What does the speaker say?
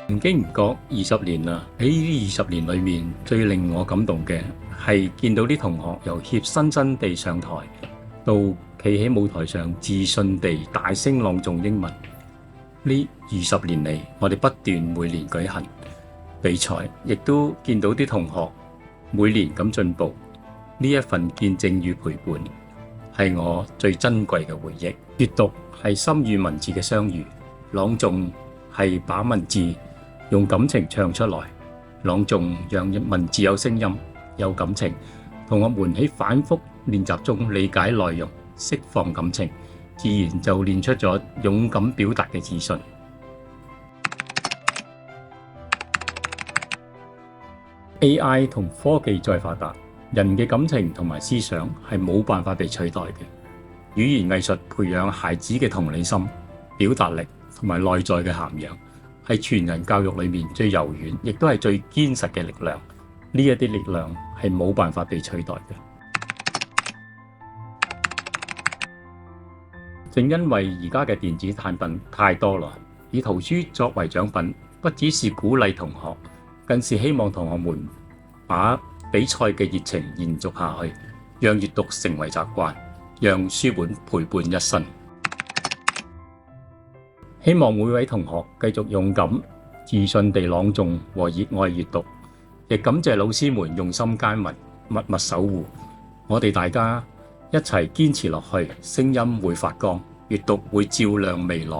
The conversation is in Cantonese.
唔經唔覺20年啦，喺呢20年裏面，最令我感動嘅係見到啲同學由怯生生地上台，到企喺舞台上自信地大聲朗誦英文。呢20年嚟，我哋不斷每年舉行比賽，亦都見到啲同學每年咁進步。呢一份見證與陪伴，係我最珍貴嘅回憶。閱讀係心與文字嘅相遇，朗誦係把文字用感情唱出來，朗誦讓文字有聲音、有感情。同學們喺反覆練習中理解內容，釋放感情，自然就練出咗勇敢表達嘅自信。AI 同科技再發達，人嘅感情同埋思想係冇辦法被取代嘅。語言藝術培養孩子嘅同理心、表達力同埋內在嘅涵養，係全人教育裏面最柔軟，亦都係最堅實嘅力量。呢一啲力量係冇辦法被取代嘅。正因為而家嘅電子產品太多啦，以圖書作為獎品，不只是鼓勵同學，更是希望同學們把比賽嘅熱情延續下去，讓閱讀成為習慣，讓書本陪伴一生。希望每位同學繼續勇敢、自信地朗誦和熱愛閱讀，亦感謝老師們用心耕耘、默默守護。我哋大家一齊堅持落去，聲音會發光，閱讀會照亮未來。